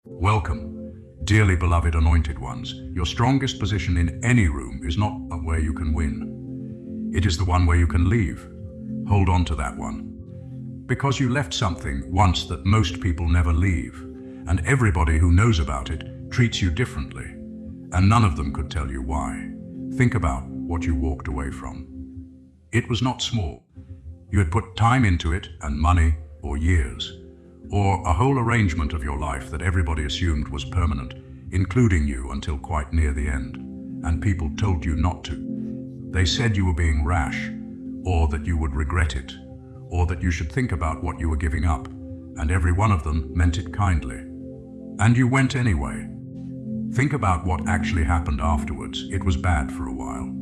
Welcome, dearly beloved anointed ones. Your strongest position in any room is not where you can win. It is the one where you can leave. Hold on to that one. Because you left something once that most people never leave, and everybody who knows about it treats you differently, and none of them could tell you why. Think about what you walked away from. It was not small. You had put time into it, and money, or years, or a whole arrangement of your life that everybody assumed was permanent, including you until quite near the end, and people told you not to. They said you were being rash, or that you would regret it, or that you should think about what you were giving up, and every one of them meant it kindly. And you went anyway. Think about what actually happened afterwards. It was bad for a while.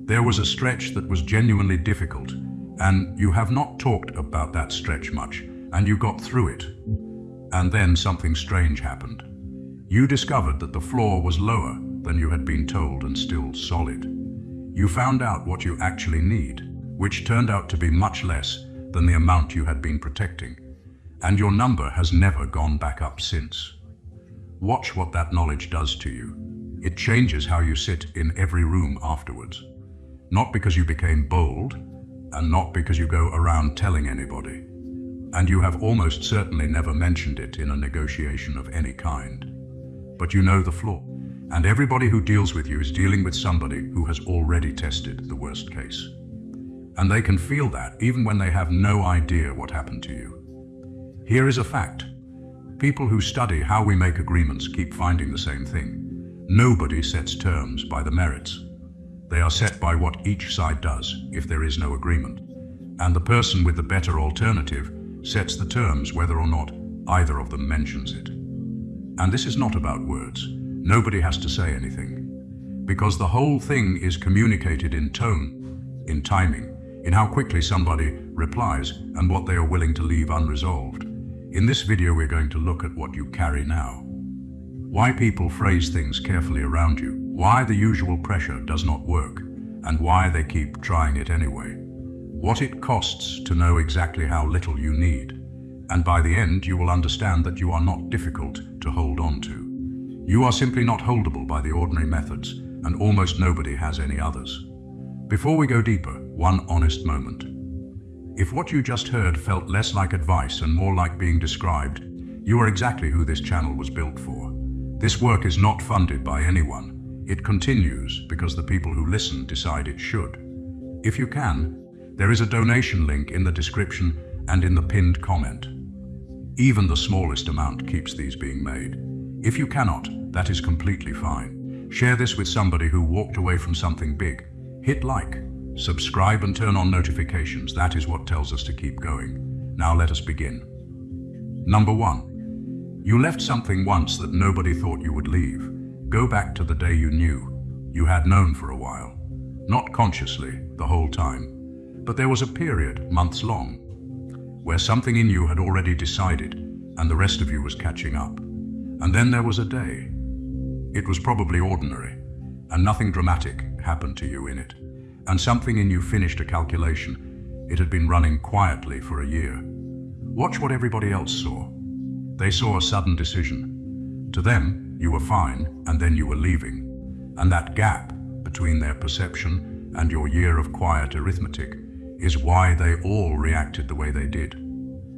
There was a stretch that was genuinely difficult, and you have not talked about that stretch much, and you got through it. And then something strange happened. You discovered that the floor was lower than you had been told and still solid. You found out what you actually need, which turned out to be much less than the amount you had been protecting, and your number has never gone back up since. Watch what that knowledge does to you. It changes how you sit in every room afterwards. Not because you became bold, and not because you go around telling anybody. And you have almost certainly never mentioned it in a negotiation of any kind. But you know the flaw, and everybody who deals with you is dealing with somebody who has already tested the worst case. And they can feel that even when they have no idea what happened to you. Here is a fact. People who study how we make agreements keep finding the same thing. Nobody sets terms by the merits. They are set by what each side does if there is no agreement. And the person with the better alternative sets the terms whether or not either of them mentions it. And this is not about words. Nobody has to say anything. Because the whole thing is communicated in tone, in timing, in how quickly somebody replies and what they are willing to leave unresolved. In this video, we're going to look at what you carry now. Why people phrase things carefully around you, why the usual pressure does not work, and why they keep trying it anyway. What it costs to know exactly how little you need, and by the end you will understand that you are not difficult to hold on to. You are simply not holdable by the ordinary methods, and almost nobody has any others. Before we go deeper, one honest moment. If what you just heard felt less like advice and more like being described, you are exactly who this channel was built for. This work is not funded by anyone. It continues because the people who listen decide it should. If you can, there is a donation link in the description and in the pinned comment. Even the smallest amount keeps these being made. If you cannot, that is completely fine. Share this with somebody who walked away from something big. Hit like, subscribe and turn on notifications. That is what tells us to keep going. Now let us begin. Number 1. You left something once that nobody thought you would leave. Go back to the day you knew. You had known for a while. Not consciously, the whole time. But there was a period, months long, where something in you had already decided and the rest of you was catching up. And then there was a day. It was probably ordinary, and nothing dramatic happened to you in it. And something in you finished a calculation. It had been running quietly for a year. Watch what everybody else saw. They saw a sudden decision. To them, you were fine, and then you were leaving. And that gap between their perception and your year of quiet arithmetic is why they all reacted the way they did.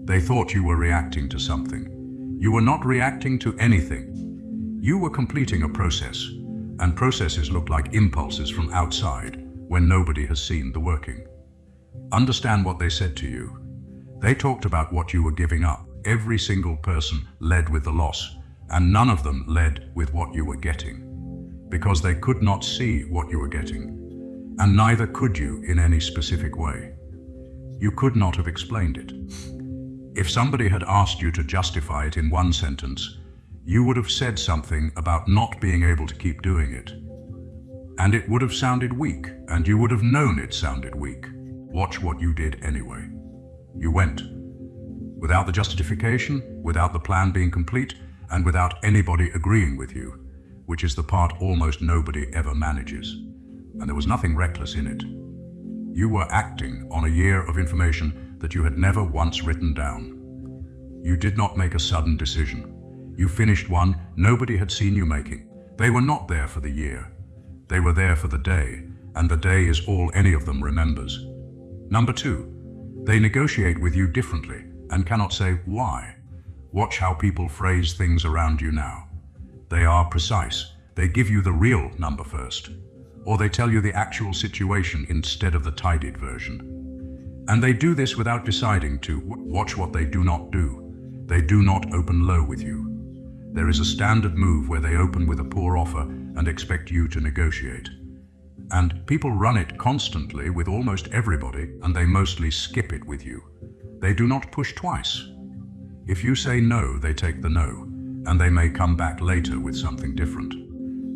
They thought you were reacting to something. You were not reacting to anything. You were completing a process, and processes look like impulses from outside when nobody has seen the working. Understand what they said to you. They talked about what you were giving up. Every single person led with the loss, and none of them led with what you were getting, because they could not see what you were getting. And neither could you in any specific way. You could not have explained it. If somebody had asked you to justify it in one sentence, you would have said something about not being able to keep doing it. And it would have sounded weak, and you would have known it sounded weak. Watch what you did anyway. You went. Without the justification, without the plan being complete, and without anybody agreeing with you, which is the part almost nobody ever manages. And there was nothing reckless in it. You were acting on a year of information that you had never once written down. You did not make a sudden decision. You finished one nobody had seen you making. They were not there for the year. They were there for the day, and the day is all any of them remembers. Number 2, they negotiate with you differently and cannot say why. Watch how people phrase things around you now. They are precise. They give you the real number first, or they tell you the actual situation instead of the tidied version. And they do this without deciding to. Watch what they do not do. They do not open low with you. There is a standard move where they open with a poor offer and expect you to negotiate. And people run it constantly with almost everybody, and they mostly skip it with you. They do not push twice. If you say no, they take the no, and they may come back later with something different.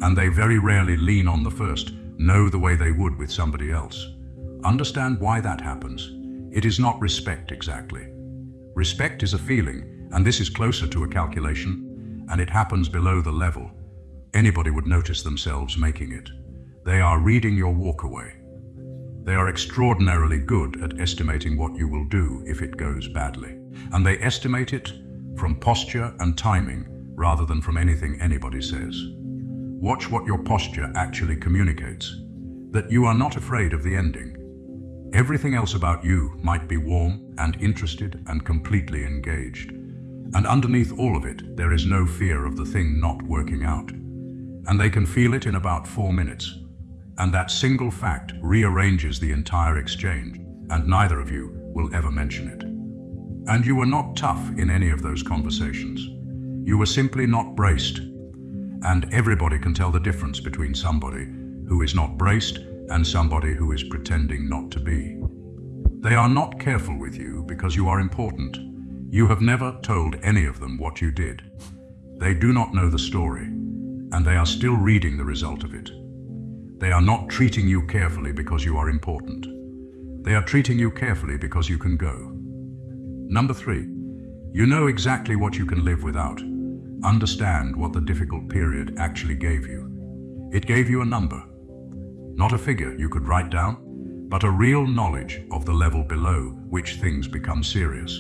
And they very rarely lean on the first no the way they would with somebody else. Understand why that happens. It is not respect exactly. Respect is a feeling, and this is closer to a calculation, and it happens below the level. Anybody would notice themselves making it. They are reading your walkaway. They are extraordinarily good at estimating what you will do if it goes badly, and they estimate it from posture and timing rather than from anything anybody says. Watch what your posture actually communicates, that you are not afraid of the ending. Everything else about you might be warm and interested and completely engaged. And underneath all of it, there is no fear of the thing not working out. And they can feel it in about 4 minutes. And that single fact rearranges the entire exchange, and neither of you will ever mention it. And you were not tough in any of those conversations. You were simply not braced. And everybody can tell the difference between somebody who is not braced and somebody who is pretending not to be. They are not careful with you because you are important. You have never told any of them what you did. They do not know the story, and they are still reading the result of it. They are not treating you carefully because you are important. They are treating you carefully because you can go. Number 3, you know exactly what you can live without. Understand what the difficult period actually gave you. It gave you a number. Not a figure you could write down, but a real knowledge of the level below which things become serious,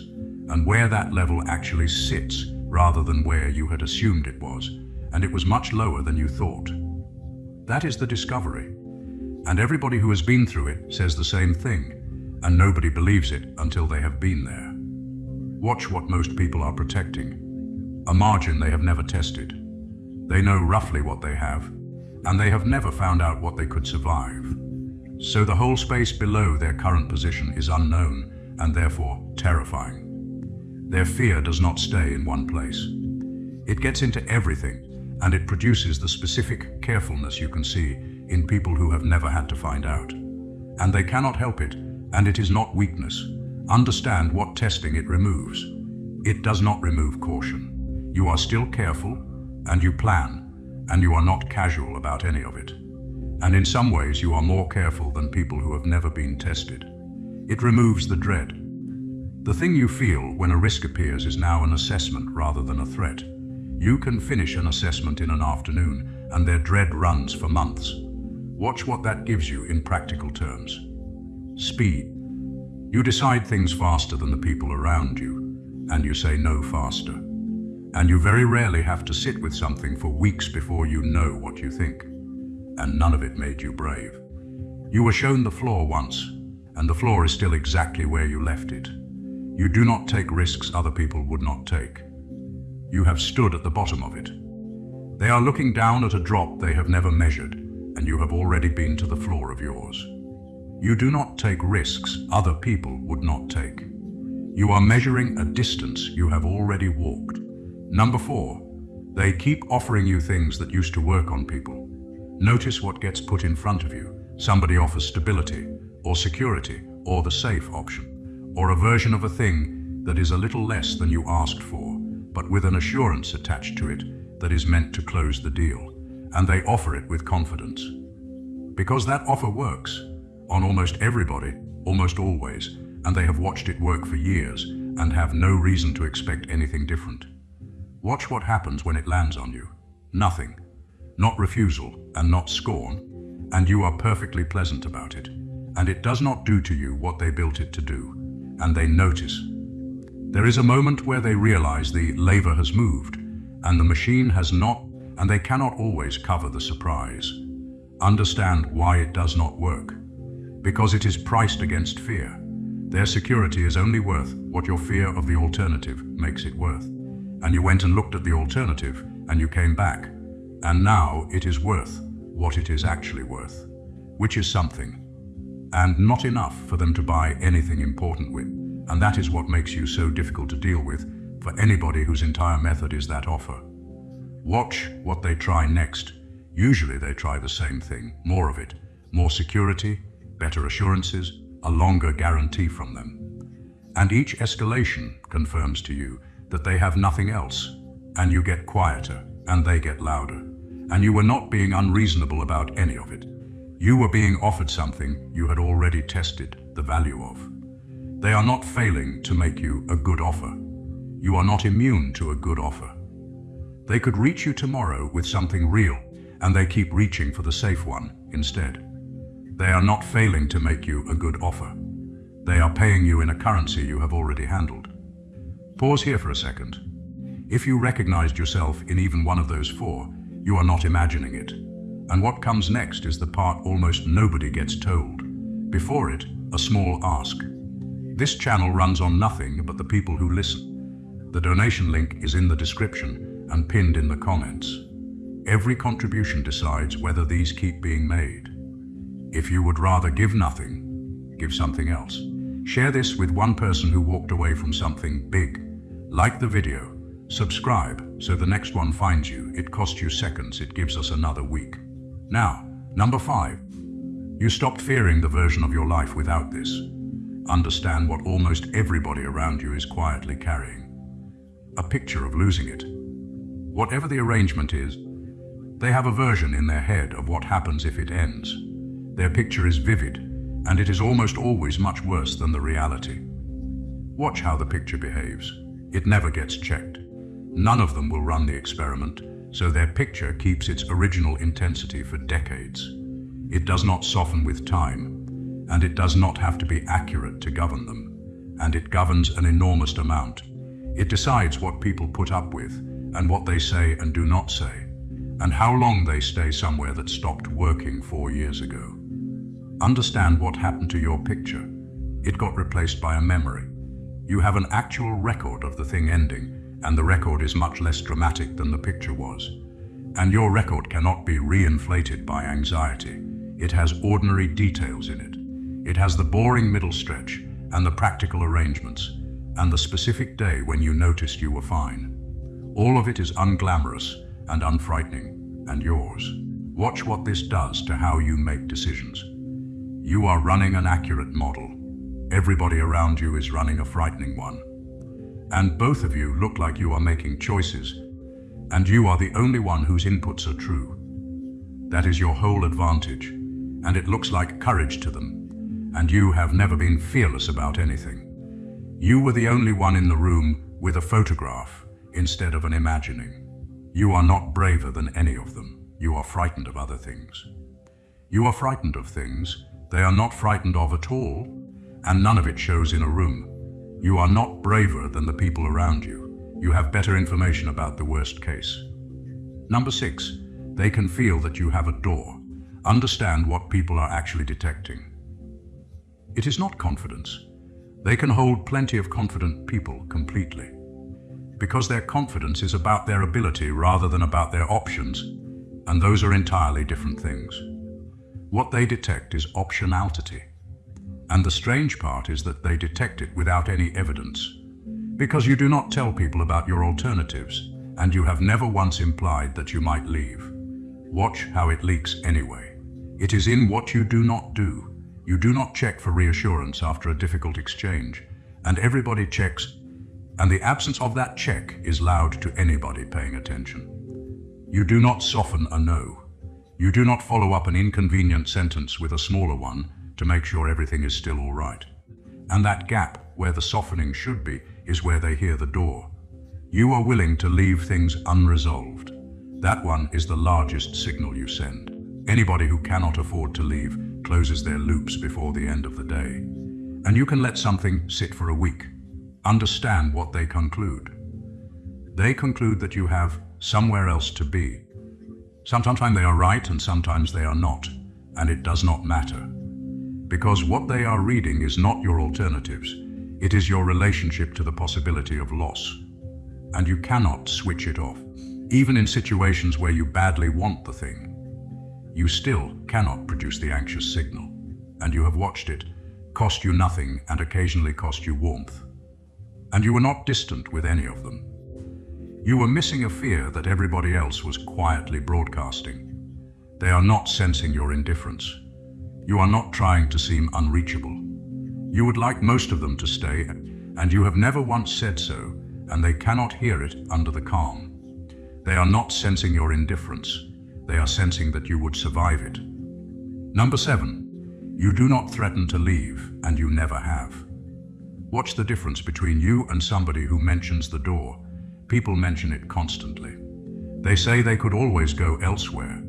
and where that level actually sits rather than where you had assumed it was, and it was much lower than you thought. That is the discovery. And everybody who has been through it says the same thing, and nobody believes it until they have been there. Watch what most people are protecting. A margin they have never tested. They know roughly what they have, and they have never found out what they could survive. So the whole space below their current position is unknown and therefore terrifying. Their fear does not stay in one place. It gets into everything, and it produces the specific carefulness you can see in people who have never had to find out. And they cannot help it, and it is not weakness. Understand what testing it removes. It does not remove caution. You are still careful, and you plan, and you are not casual about any of it. And in some ways you are more careful than people who have never been tested. It removes the dread. The thing you feel when a risk appears is now an assessment rather than a threat. You can finish an assessment in an afternoon, and their dread runs for months. Watch what that gives you in practical terms. Speed. You decide things faster than the people around you, and you say no faster. And you very rarely have to sit with something for weeks before you know what you think. And none of it made you brave. You were shown the floor once, and the floor is still exactly where you left it. You do not take risks other people would not take. You have stood at the bottom of it. They are looking down at a drop they have never measured, and you have already been to the floor of yours. You do not take risks other people would not take. You are measuring a distance you have already walked. Number 4, they keep offering you things that used to work on people. Notice what gets put in front of you. Somebody offers stability, or security, or the safe option, or a version of a thing that is a little less than you asked for, but with an assurance attached to it that is meant to close the deal, and they offer it with confidence. Because that offer works on almost everybody, almost always, and they have watched it work for years and have no reason to expect anything different. Watch what happens when it lands on you. Nothing. Not refusal and not scorn, and you are perfectly pleasant about it, and it does not do to you what they built it to do, and they notice. There is a moment where they realize the lever has moved, and the machine has not, and they cannot always cover the surprise. Understand why it does not work. Because it is priced against fear. Their security is only worth what your fear of the alternative makes it worth. And you went and looked at the alternative, and you came back. And now it is worth what it is actually worth, which is something. And not enough for them to buy anything important with. And that is what makes you so difficult to deal with for anybody whose entire method is that offer. Watch what they try next. Usually they try the same thing, more of it, more security, better assurances, a longer guarantee from them. And each escalation confirms to you that they have nothing else, and you get quieter, and they get louder. And you were not being unreasonable about any of it. You were being offered something you had already tested the value of. They are not failing to make you a good offer. You are not immune to a good offer. They could reach you tomorrow with something real, and they keep reaching for the safe one instead. They are not failing to make you a good offer. They are paying you in a currency you have already handled. Pause here for a second. If you recognized yourself in even one of those four, you are not imagining it. And what comes next is the part almost nobody gets told. Before it, a small ask. This channel runs on nothing but the people who listen. The donation link is in the description and pinned in the comments. Every contribution decides whether these keep being made. If you would rather give nothing, give something else. Share this with one person who walked away from something big. Like the video. Subscribe so the next one finds you. It costs you seconds. It gives us another week. Now, number 5. You stopped fearing the version of your life without this. Understand what almost everybody around you is quietly carrying. A picture of losing it. Whatever the arrangement is, they have a version in their head of what happens if it ends. Their picture is vivid, and it is almost always much worse than the reality. Watch how the picture behaves. It never gets checked. None of them will run the experiment, so their picture keeps its original intensity for decades. It does not soften with time, and it does not have to be accurate to govern them, and it governs an enormous amount. It decides what people put up with, and what they say and do not say, and how long they stay somewhere that stopped working 4 years ago. Understand what happened to your picture. It got replaced by a memory. You have an actual record of the thing ending, and the record is much less dramatic than the picture was. And your record cannot be reinflated by anxiety. It has ordinary details in it. It has the boring middle stretch, and the practical arrangements, and the specific day when you noticed you were fine. All of it is unglamorous and unfrightening, and yours. Watch what this does to how you make decisions. You are running an accurate model. Everybody around you is running a frightening one. And both of you look like you are making choices, and you are the only one whose inputs are true. That is your whole advantage, and it looks like courage to them, and you have never been fearless about anything. You were the only one in the room with a photograph instead of an imagining. You are not braver than any of them. You are frightened of other things. You are frightened of things they are not frightened of at all, and none of it shows in a room. You are not braver than the people around you. You have better information about the worst case. Number 6, they can feel that you have a door. Understand what people are actually detecting. It is not confidence. They can hold plenty of confident people completely, because their confidence is about their ability rather than about their options, and those are entirely different things. What they detect is optionality. And the strange part is that they detect it without any evidence. Because you do not tell people about your alternatives, and you have never once implied that you might leave. Watch how it leaks anyway. It is in what you do not do. You do not check for reassurance after a difficult exchange, and everybody checks, and the absence of that check is loud to anybody paying attention. You do not soften a no. You do not follow up an inconvenient sentence with a smaller one to make sure everything is still all right. And that gap where the softening should be is where they hear the door. You are willing to leave things unresolved. That one is the largest signal you send. Anybody who cannot afford to leave closes their loops before the end of the day. And you can let something sit for a week. Understand what they conclude. They conclude that you have somewhere else to be. Sometimes they are right and sometimes they are not, and it does not matter. Because what they are reading is not your alternatives, it is your relationship to the possibility of loss. And you cannot switch it off. Even in situations where you badly want the thing, you still cannot produce the anxious signal. And you have watched it cost you nothing and occasionally cost you warmth. And you were not distant with any of them. You were missing a fear that everybody else was quietly broadcasting. They are not sensing your indifference. You are not trying to seem unreachable. You would like most of them to stay, and you have never once said so, and they cannot hear it under the calm. They are not sensing your indifference. They are sensing that you would survive it. Number 7, you do not threaten to leave, and you never have. Watch the difference between you and somebody who mentions the door. People mention it constantly. They say they could always go elsewhere,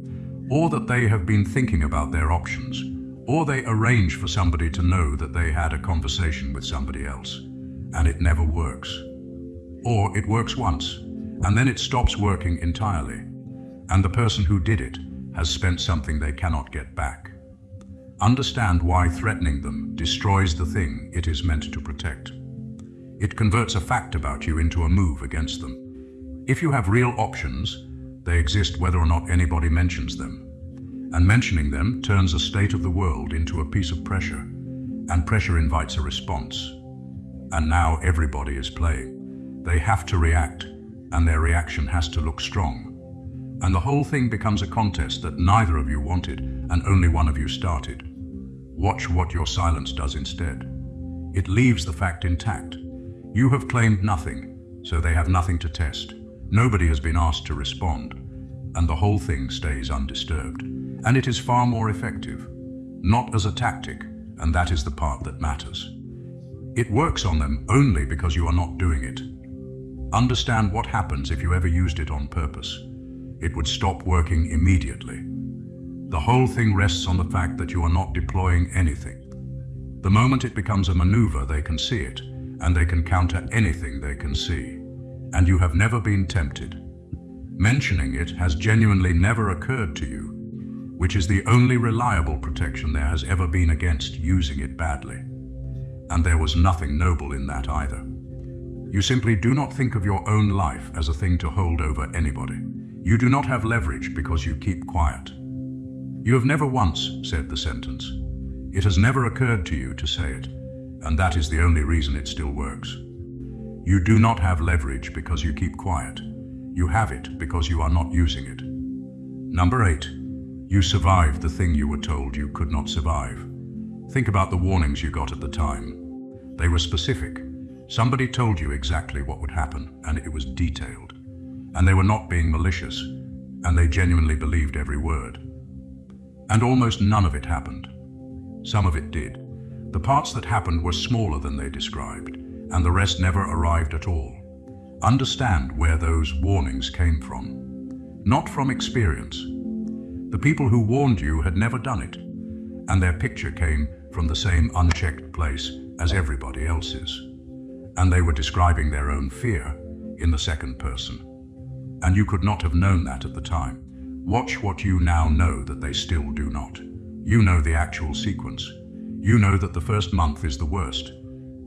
or that they have been thinking about their options, or they arrange for somebody to know that they had a conversation with somebody else, and it never works. Or it works once, and then it stops working entirely, and the person who did it has spent something they cannot get back. Understand why threatening them destroys the thing it is meant to protect. It converts a fact about you into a move against them. If you have real options, they exist whether or not anybody mentions them. And mentioning them turns a state of the world into a piece of pressure, and pressure invites a response. And now everybody is playing. They have to react, and their reaction has to look strong. And the whole thing becomes a contest that neither of you wanted, and only one of you started. Watch what your silence does instead. It leaves the fact intact. You have claimed nothing, so they have nothing to test. Nobody has been asked to respond, and the whole thing stays undisturbed. And it is far more effective, not as a tactic, and that is the part that matters. It works on them only because you are not doing it. Understand what happens if you ever used it on purpose. It would stop working immediately. The whole thing rests on the fact that you are not deploying anything. The moment it becomes a maneuver, they can see it, and they can counter anything they can see. And you have never been tempted. Mentioning it has genuinely never occurred to you, which is the only reliable protection there has ever been against using it badly. And there was nothing noble in that either. You simply do not think of your own life as a thing to hold over anybody. You do not have leverage because you keep quiet. You have never once said the sentence. It has never occurred to you to say it, and that is the only reason it still works. You do not have leverage because you keep quiet. You have it because you are not using it. Number 8. You survived the thing you were told you could not survive. Think about the warnings you got at the time. They were specific. Somebody told you exactly what would happen, and it was detailed. And they were not being malicious, and they genuinely believed every word. And almost none of it happened. Some of it did. The parts that happened were smaller than they described, and the rest never arrived at all. Understand where those warnings came from. Not from experience. The people who warned you had never done it, and their picture came from the same unchecked place as everybody else's. And they were describing their own fear in the second person. And you could not have known that at the time. Watch what you now know that they still do not. You know the actual sequence. You know that the first month is the worst,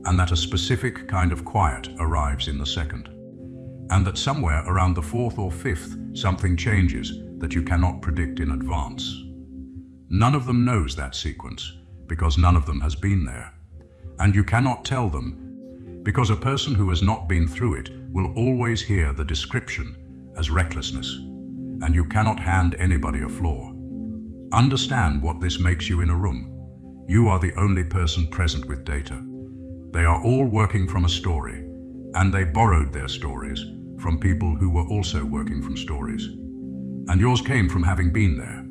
and that a specific kind of quiet arrives in the second. And that somewhere around the 4th or 5th, something changes that you cannot predict in advance. None of them knows that sequence, because none of them has been there. And you cannot tell them, because a person who has not been through it will always hear the description as recklessness, and you cannot hand anybody a floor. Understand what this makes you in a room. You are the only person present with data. They are all working from a story, and they borrowed their stories from people who were also working from stories. And yours came from having been there.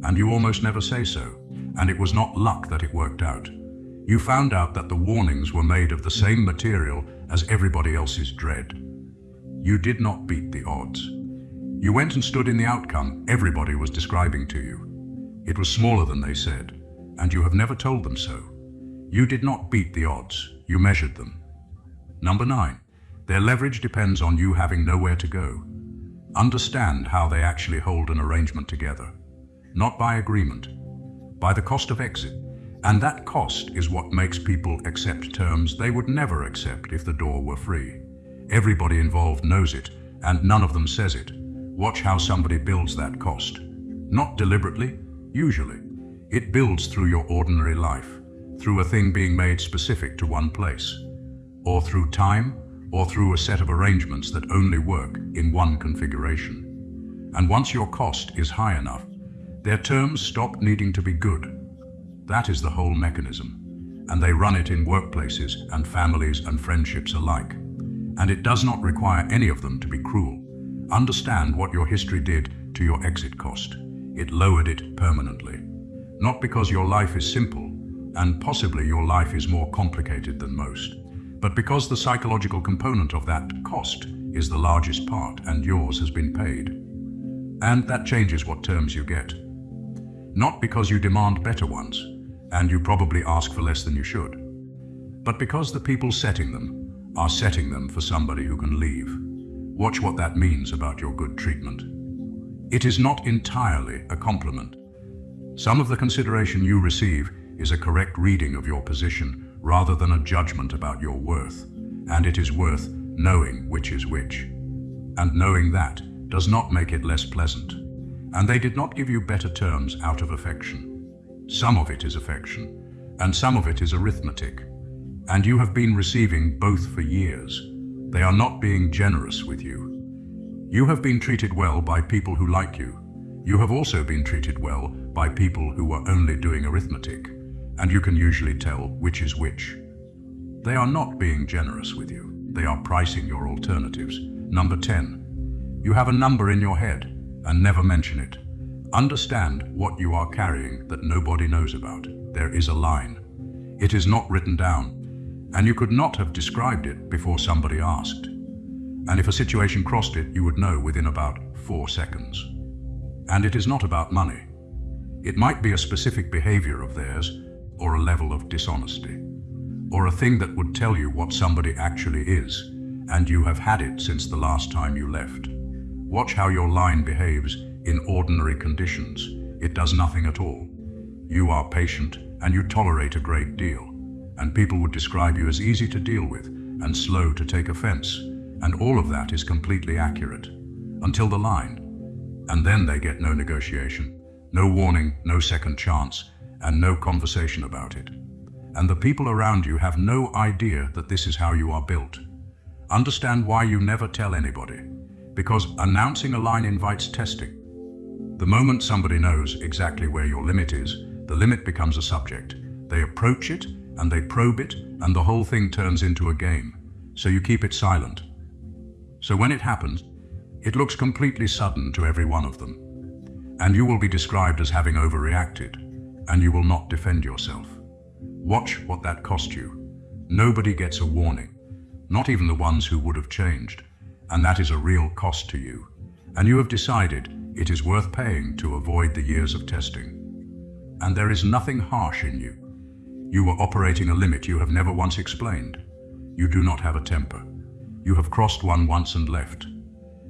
And you almost never say so, and it was not luck that it worked out. You found out that the warnings were made of the same material as everybody else's dread. You did not beat the odds. You went and stood in the outcome everybody was describing to you. It was smaller than they said, and you have never told them so. You did not beat the odds, you measured them. Number 9, Their leverage depends on you having nowhere to go. Understand how they actually hold an arrangement together. Not by agreement, by the cost of exit. And that cost is what makes people accept terms they would never accept if the door were free. Everybody involved knows it, and none of them says it. Watch how somebody builds that cost. Not deliberately, usually. It builds through your ordinary life, through a thing being made specific to one place, or through time, or through a set of arrangements that only work in one configuration. And once your cost is high enough, their terms stop needing to be good. That is the whole mechanism, and they run it in workplaces and families and friendships alike. And it does not require any of them to be cruel. Understand what your history did to your exit cost. It lowered it permanently. Not because your life is simple, and possibly your life is more complicated than most, but because the psychological component of that cost is the largest part and yours has been paid. And that changes what terms you get. Not because you demand better ones, and you probably ask for less than you should, but because the people setting them are setting them for somebody who can leave. Watch what that means about your good treatment. It is not entirely a compliment. Some of the consideration you receive is a correct reading of your position rather than a judgment about your worth, and it is worth knowing which is which. And knowing that does not make it less pleasant. And they did not give you better terms out of affection. Some of it is affection, and some of it is arithmetic. And you have been receiving both for years. They are not being generous with you. You have been treated well by people who like you. You have also been treated well by people who are only doing arithmetic, and you can usually tell which is which. They are not being generous with you. They are pricing your alternatives. Number 10. You have a number in your head and never mention it. Understand what you are carrying that nobody knows about. There is a line. It is not written down, and you could not have described it before somebody asked. And if a situation crossed it, you would know within about 4 seconds. And it is not about money. It might be a specific behavior of theirs, or a level of dishonesty, or a thing that would tell you what somebody actually is, and you have had it since the last time you left. Watch how your line behaves in ordinary conditions. It does nothing at all. You are patient and you tolerate a great deal, and people would describe you as easy to deal with and slow to take offense, and all of that is completely accurate, until the line. And then they get no negotiation, no warning, no second chance, and no conversation about it. And the people around you have no idea that this is how you are built. Understand why you never tell anybody. Because announcing a line invites testing. The moment somebody knows exactly where your limit is, the limit becomes a subject. They approach it, and they probe it, and the whole thing turns into a game. So you keep it silent. So when it happens, it looks completely sudden to every one of them. And you will be described as having overreacted, and you will not defend yourself. Watch what that cost you. Nobody gets a warning, not even the ones who would have changed. And that is a real cost to you. And you have decided it is worth paying to avoid the years of testing. And there is nothing harsh in you. You are operating a limit you have never once explained. You do not have a temper. You have crossed one once and left.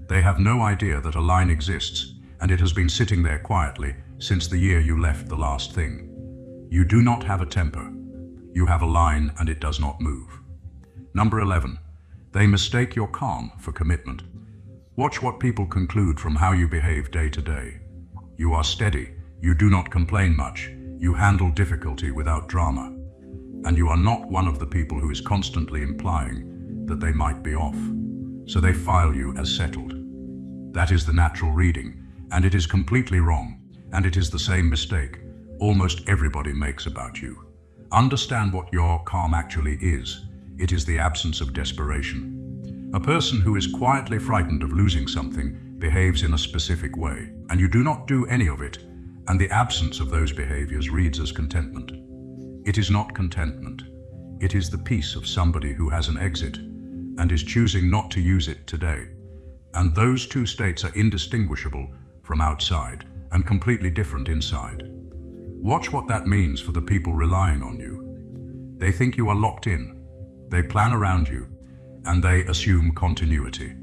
They have no idea that a line exists, and it has been sitting there quietly since the year you left the last thing. You do not have a temper. You have a line and it does not move. Number 11. They mistake your calm for commitment. Watch what people conclude from how you behave day to day. You are steady. You do not complain much. You handle difficulty without drama. And you are not one of the people who is constantly implying that they might be off. So they file you as settled. That is the natural reading, and it is completely wrong, and it is the same mistake almost everybody makes about you. Understand what your calm actually is. It is the absence of desperation. A person who is quietly frightened of losing something behaves in a specific way, and you do not do any of it, and the absence of those behaviors reads as contentment. It is not contentment. It is the peace of somebody who has an exit and is choosing not to use it today. And those two states are indistinguishable from outside and completely different inside. Watch what that means for the people relying on you. They think you are locked in. They plan around you, and they assume continuity,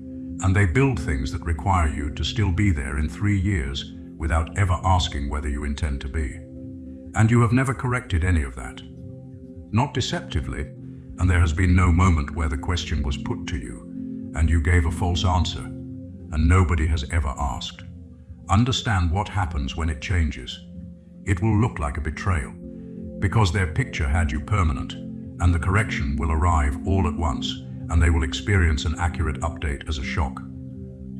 and they build things that require you to still be there in 3 years without ever asking whether you intend to be. And you have never corrected any of that. Not deceptively, and there has been no moment where the question was put to you, and you gave a false answer, and nobody has ever asked. Understand what happens when it changes. It will look like a betrayal, because their picture had you permanent, and the correction will arrive all at once, and they will experience an accurate update as a shock.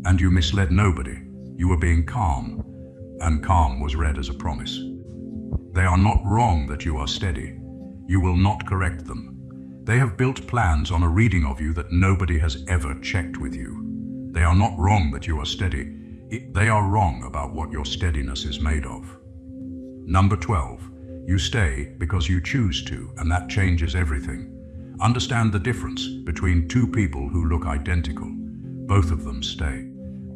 And you misled nobody. You were being calm, and calm was read as a promise. They are not wrong that you are steady. You will not correct them. They have built plans on a reading of you that nobody has ever checked with you. They are not wrong that you are steady. They are wrong about what your steadiness is made of. Number 12. You stay because you choose to, and that changes everything. Understand the difference between two people who look identical. Both of them stay.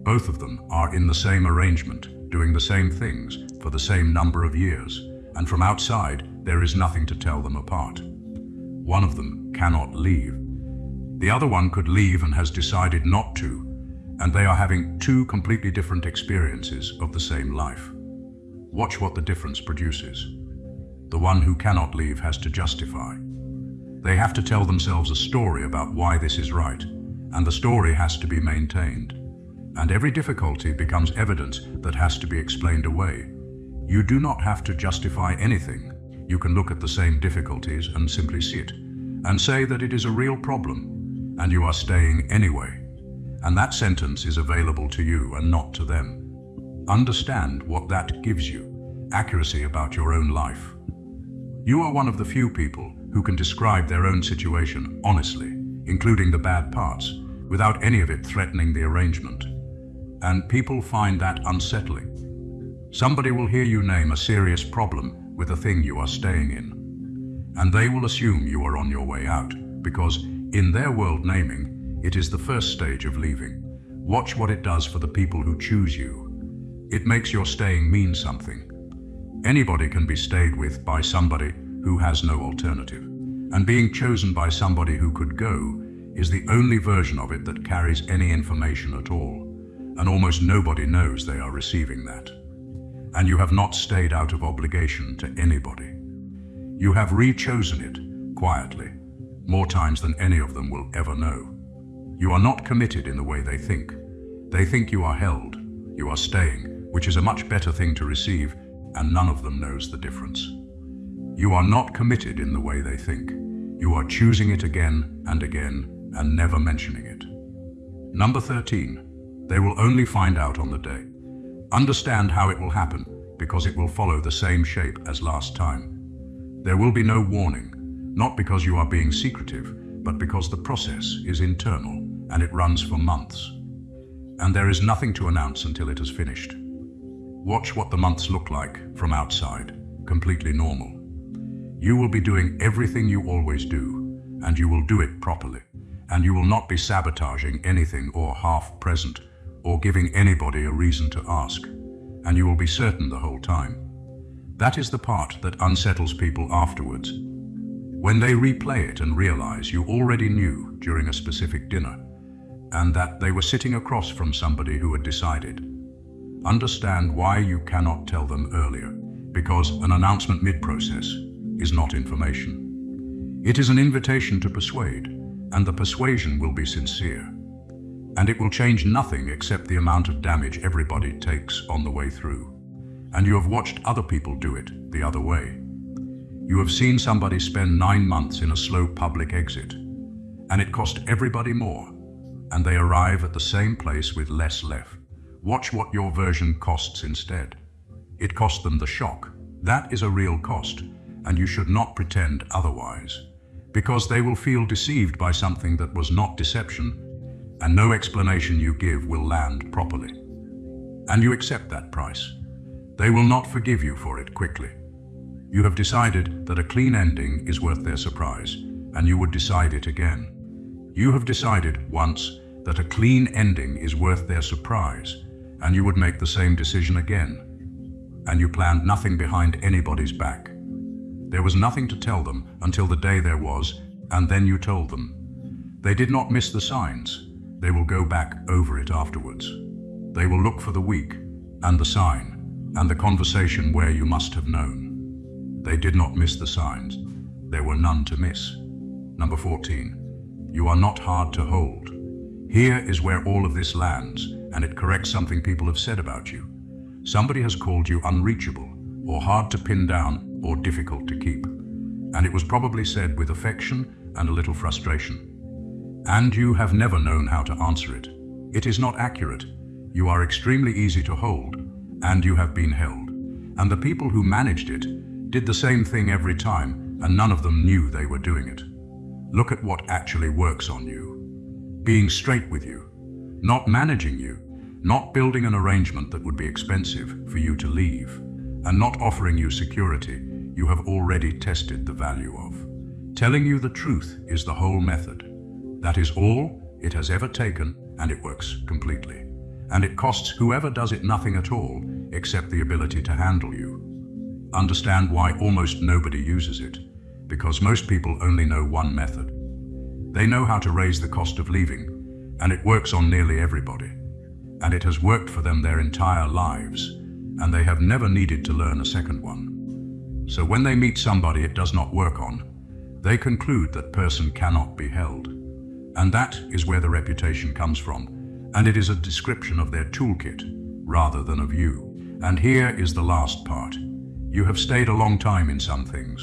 Both of them are in the same arrangement, doing the same things for the same number of years, and from outside there is nothing to tell them apart. One of them cannot leave. The other one could leave and has decided not to, and they are having two completely different experiences of the same life. Watch what the difference produces. The one who cannot leave has to justify. They have to tell themselves a story about why this is right, and the story has to be maintained. And every difficulty becomes evidence that has to be explained away. You do not have to justify anything. You can look at the same difficulties and simply sit and say that it is a real problem, and you are staying anyway. And that sentence is available to you and not to them. Understand what that gives you, accuracy about your own life. You are one of the few people who can describe their own situation honestly, including the bad parts, without any of it threatening the arrangement. And people find that unsettling. Somebody will hear you name a serious problem with the thing you are staying in, and they will assume you are on your way out, because in their world naming, it is the first stage of leaving. Watch what it does for the people who choose you. It makes your staying mean something. Anybody can be stayed with by somebody who has no alternative, and being chosen by somebody who could go is the only version of it that carries any information at all, and almost nobody knows they are receiving that. And you have not stayed out of obligation to anybody. You have re-chosen it, quietly, more times than any of them will ever know. You are not committed in the way they think. They think you are held, you are staying, which is a much better thing to receive, and none of them knows the difference. You are not committed in the way they think. You are choosing it again and again, and never mentioning it. Number 13. They will only find out on the day. Understand how it will happen, because it will follow the same shape as last time. There will be no warning, not because you are being secretive, but because the process is internal, and it runs for months. And there is nothing to announce until it has finished. Watch what the months look like from outside, completely normal. You will be doing everything you always do, and you will do it properly, and you will not be sabotaging anything or half present, or giving anybody a reason to ask, and you will be certain the whole time. That is the part that unsettles people afterwards. When they replay it and realize you already knew during a specific dinner, and that they were sitting across from somebody who had decided. Understand why you cannot tell them earlier, because an announcement mid-process is not information. It is an invitation to persuade, and the persuasion will be sincere. And it will change nothing except the amount of damage everybody takes on the way through. And you have watched other people do it the other way. You have seen somebody spend 9 months in a slow public exit, and it cost everybody more, and they arrive at the same place with less left. Watch what your version costs instead. It cost them the shock. That is a real cost, and you should not pretend otherwise, because they will feel deceived by something that was not deception, and no explanation you give will land properly. And you accept that price. They will not forgive you for it quickly. You have decided that a clean ending is worth their surprise, and you would decide it again. You have decided once that a clean ending is worth their surprise, and you would make the same decision again. And you planned nothing behind anybody's back. There was nothing to tell them until the day there was, and then you told them. They did not miss the signs. They will go back over it afterwards. They will look for the weak and the sign and the conversation where you must have known. They did not miss the signs. There were none to miss. Number 14. You are not hard to hold. Here is where all of this lands, and it corrects something people have said about you. Somebody has called you unreachable, or hard to pin down, or difficult to keep. And it was probably said with affection and a little frustration. And you have never known how to answer it. It is not accurate. You are extremely easy to hold, and you have been held. And the people who managed it did the same thing every time, and none of them knew they were doing it. Look at what actually works on you. Being straight with you, not managing you, not building an arrangement that would be expensive for you to leave, and not offering you security you have already tested the value of. Telling you the truth is the whole method. That is all it has ever taken, and it works completely. And it costs whoever does it nothing at all except the ability to handle you. Understand why almost nobody uses it, because most people only know one method. They know how to raise the cost of leaving, and it works on nearly everybody. And it has worked for them their entire lives, and they have never needed to learn a second one. So when they meet somebody it does not work on, they conclude that person cannot be held. And that is where the reputation comes from, and it is a description of their toolkit rather than of you. And here is the last part. You have stayed a long time in some things.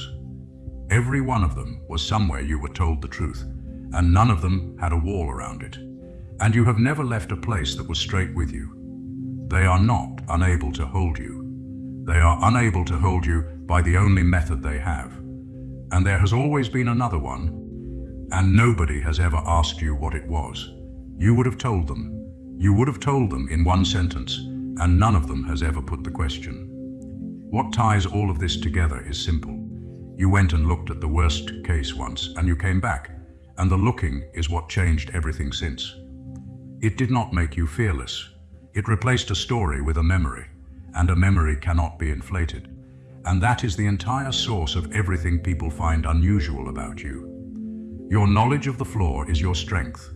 Every one of them was somewhere you were told the truth, and none of them had a wall around it. And you have never left a place that was straight with you. They are not unable to hold you. They are unable to hold you by the only method they have. And there has always been another one, and nobody has ever asked you what it was. You would have told them. You would have told them in one sentence, and none of them has ever put the question. What ties all of this together is simple. You went and looked at the worst case once, and you came back, and the looking is what changed everything since. It did not make you fearless. It replaced a story with a memory, and a memory cannot be inflated. And that is the entire source of everything people find unusual about you. Your knowledge of the flaw is your strength.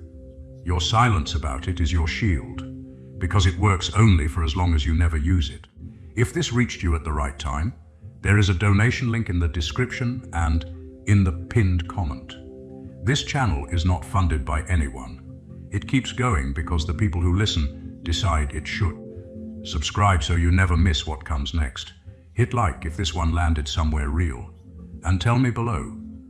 Your silence about it is your shield, because it works only for as long as you never use it. If this reached you at the right time, there is a donation link in the description and in the pinned comment. This channel is not funded by anyone. It keeps going because the people who listen decide it should. Subscribe so you never miss what comes next. Hit like if this one landed somewhere real. And tell me below,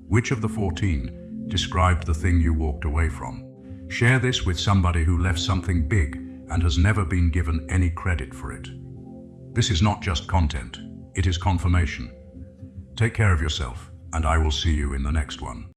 which of the 14 described the thing you walked away from? Share this with somebody who left something big and has never been given any credit for it. This is not just content, it is confirmation. Take care of yourself, and I will see you in the next one.